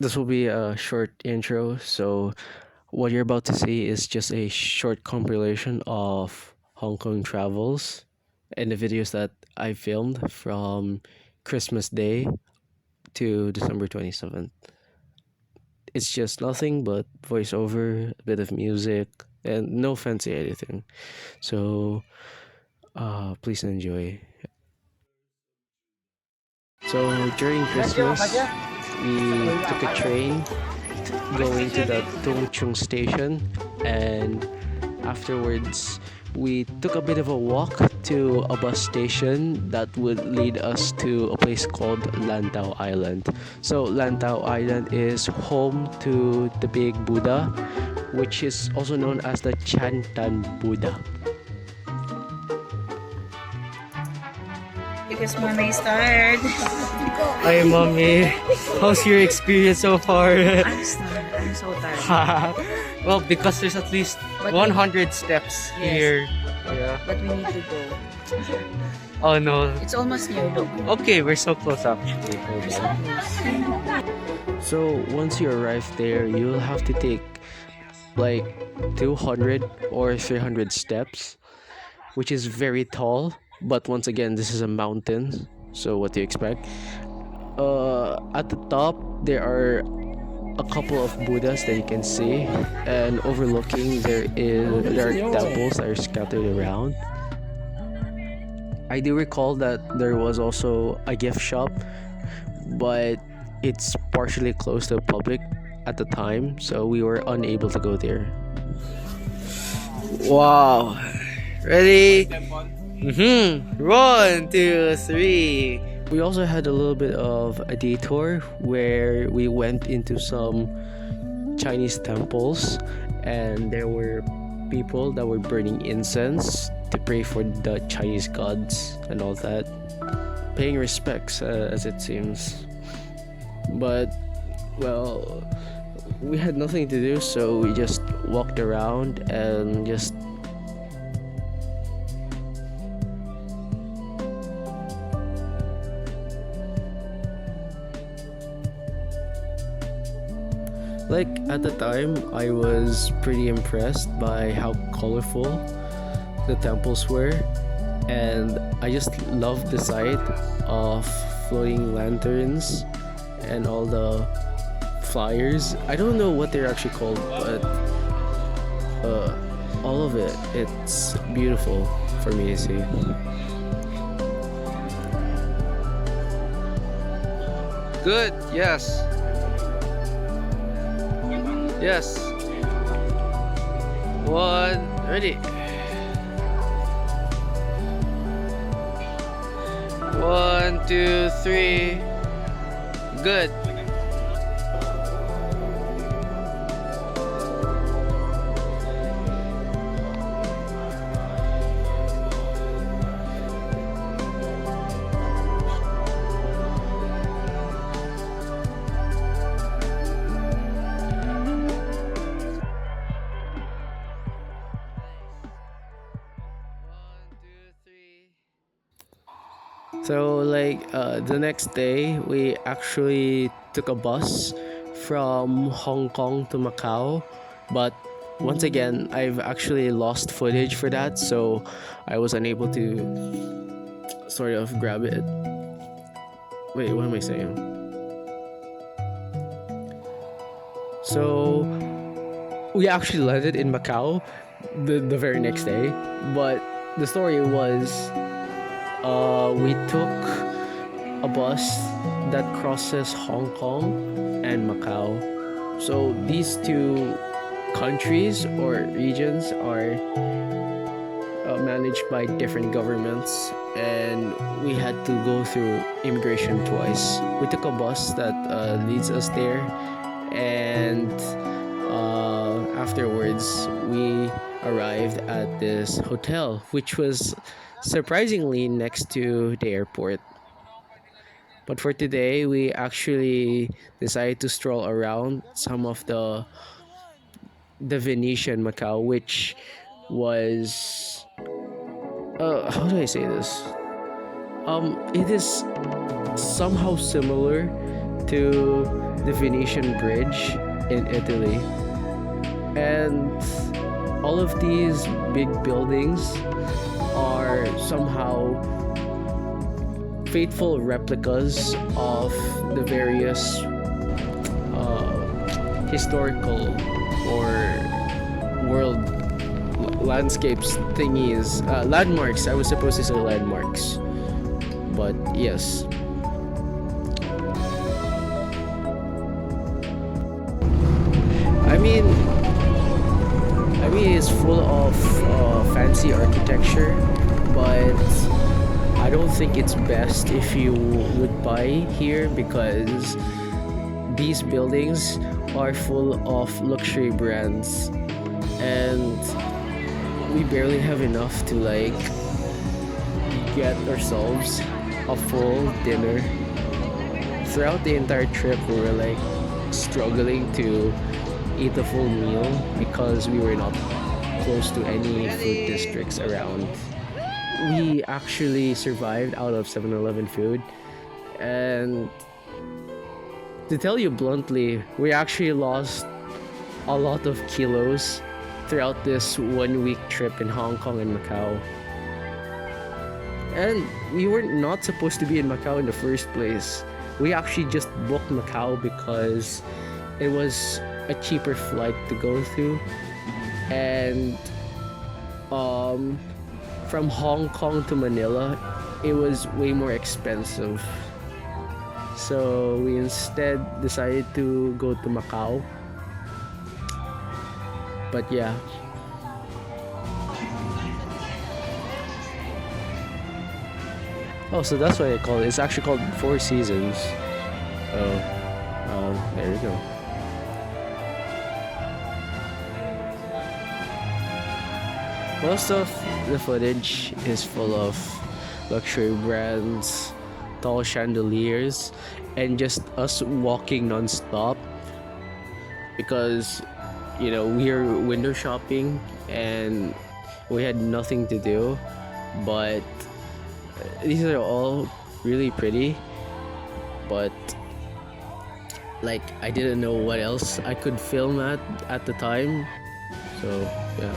This will be a short intro. So, what you're about to see is just a short compilation of Hong Kong travels and the videos that I filmed from Christmas Day to December 27th. It's just nothing but voiceover, a bit of music, and no fancy editing. So, please enjoy. So, during Christmas, we took a train going to the Tung station, and afterwards we took a bit of a walk to a bus station that would lead us to a place called Lantau Island. So Lantau Island is home to the big Buddha, which is also known as the Chantan Buddha. Because mommy is tired. Hi mommy, how's your experience so far? I'm tired. I'm so tired. Well, because there's at least But 100 steps Yes. here. Yeah. But we need to go. Oh no. It's almost near, look. Okay, we're so close actually. We're so close. So once you arrive there, you'll have to take like 200 or 300 steps, which is very tall. But once again, this is a mountain. So what do you expect? At the top, there are a couple of Buddhas that you can see, and overlooking there are temples that are scattered around. I do recall that there was also a gift shop, but it's partially closed to the public at the time, so we were unable to go there. Wow. Ready? One, two, three. We also had a little bit of a detour where we went into some Chinese temples, and there were people that were burning incense to pray for the Chinese gods and all that, paying respects as it seems. But well, we had nothing to do, so we just walked around and just like at the time I was pretty impressed by how colorful the temples were, and I just loved the sight of floating lanterns and all the flyers. I don't know what they're actually called, but all of it's beautiful for me to see. Good, yes. Yes. One, ready. One, two, three. Good. So the next day we actually took a bus from Hong Kong to Macau, but once again I've actually lost footage for that, so I was unable to sort of grab it. Wait, what am I saying? So we actually landed in Macau the very next day, but the story was we took a bus that crosses Hong Kong and Macau. So these two countries or regions are managed by different governments, and we had to go through immigration twice. We took a bus that leads us there, and afterwards we arrived at this hotel, which was surprisingly next to the airport. But for today, we actually decided to stroll around some of the Venetian Macau, which was how do I say this? It is somehow similar to the Venetian Bridge in Italy. And all of these big buildings are somehow faithful replicas of the various historical or world landscapes thingies, landmarks. I was supposed to say landmarks, but yes. I mean, it's full of fancy architecture, but I don't think it's best if you would buy here because these buildings are full of luxury brands and we barely have enough to like get ourselves a full dinner. Throughout the entire trip we were like struggling to eat a full meal because we were not close to any food districts around. We actually survived out of 7-Eleven food, and to tell you bluntly, we actually lost a lot of kilos throughout this 1 week trip in Hong Kong and Macau. And we were not supposed to be in Macau in the first place. We actually just booked Macau because it was a cheaper flight to go through, and from Hong Kong to Manila it was way more expensive, so we instead decided to go to Macau. But yeah, oh, so that's why I call it. It's actually called Four Seasons. Oh, there you go. Most of the footage is full of luxury brands, tall chandeliers, and just us walking non-stop because, you know, we are window shopping and we had nothing to do. But these are all really pretty, but like I didn't know what else I could film at the time, so yeah.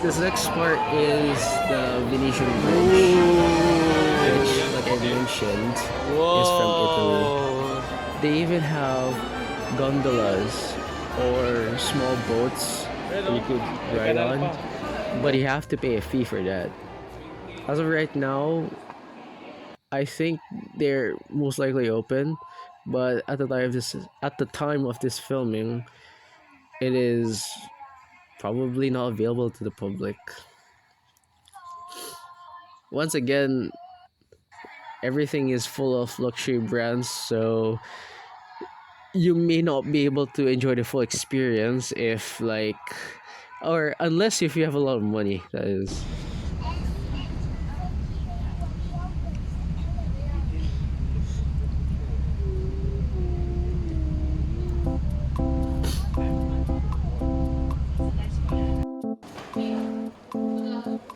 This next part is the Venetian Bridge, which, like I mentioned, is from Italy. They even have gondolas or small boats that you could ride on, but you have to pay a fee for that. As of right now, I think they're most likely open, but at the time of this filming, it is probably not available to the public. Once again, everything is full of luxury brands, so you may not be able to enjoy the full experience if like, or unless if you have a lot of money, that is.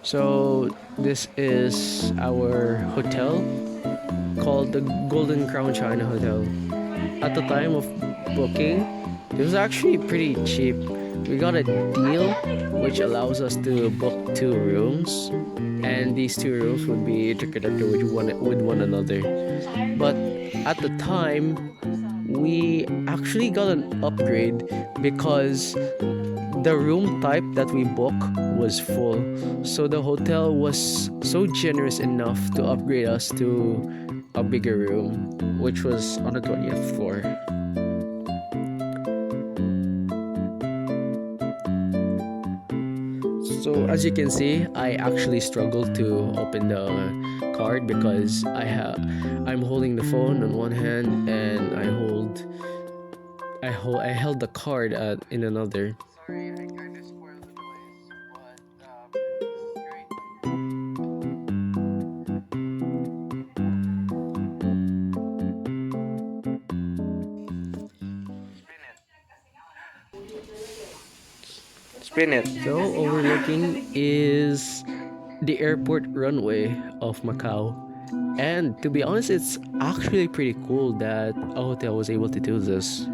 So this is our hotel called the Golden Crown China Hotel. At the time of booking, it was actually pretty cheap. We got a deal which allows us to book 2 rooms, and these 2 rooms would be interconnected with one another. But at the time, we actually got an upgrade because the room type that we booked was full. So the hotel was so generous enough to upgrade us to a bigger room, which was on the 20th floor. So as you can see, I actually struggled to open the card because I'm holding the phone on one hand and I held the card in another. Sorry, I kind of spoiled the place, but great. Spin it. So overlooking is the airport runway of Macau. And to be honest, it's actually pretty cool that a hotel was able to do this.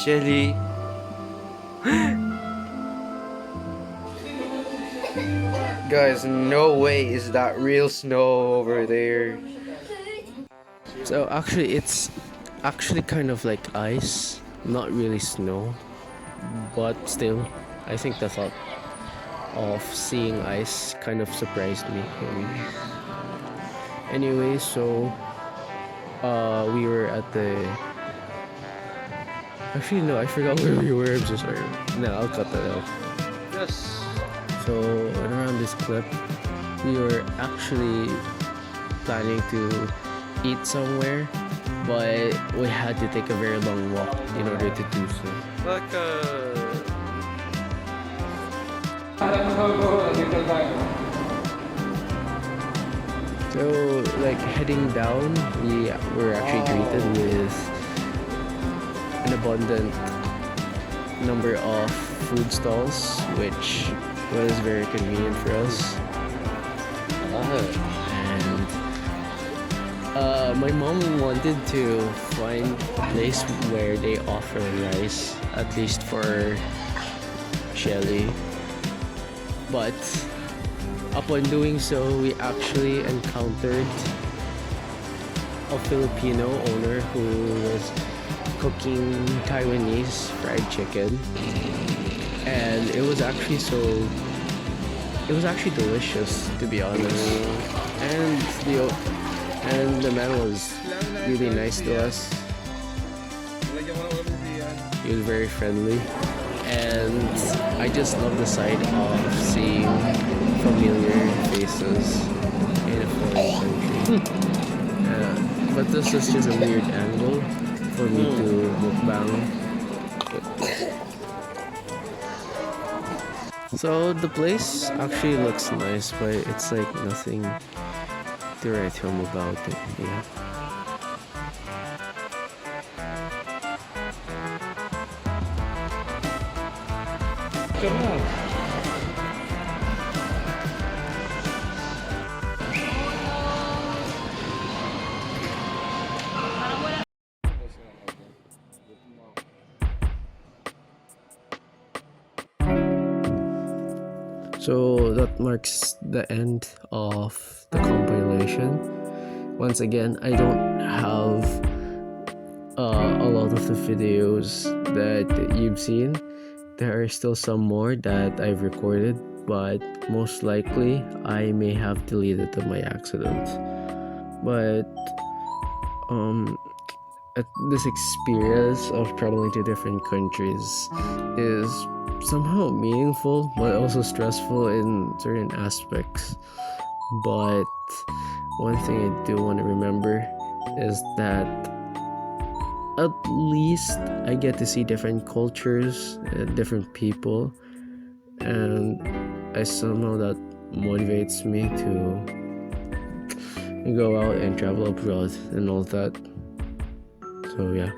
Shelly. Guys, no way is that real snow over there. So actually, it's actually kind of like ice, not really snow, but still, I think the thought of seeing ice kind of surprised me. Anyway, so we were at the. Actually, no, I forgot where we were. I'm so sorry. No, I'll cut that out. Yes. So around this clip, we were actually planning to eat somewhere, but we had to take a very long walk in order to do so. Like So like heading down, we were actually greeted with an abundant number of food stalls, which was very convenient for us. And my mom wanted to find a place where they offer rice, at least for Shelly. But upon doing so, we actually encountered a Filipino owner who was cooking Taiwanese fried chicken, and it was actually delicious, to be honest. And the man was really nice to us. He was very friendly, and I just love the sight of seeing familiar faces in a foreign country. But this is just a weird angle for me to mukbang. So the place actually looks nice, but it's like nothing to write home about it. Yeah. come on. So that marks the end of the compilation. Once again, I don't have a lot of the videos that you've seen. There are still some more that I've recorded, but most likely I may have deleted them by accident. But this experience of traveling to different countries is somehow meaningful but also stressful in certain aspects. But one thing I do want to remember is that at least I get to see different cultures and different people, and I somehow that motivates me to go out and travel abroad and all that. So yeah.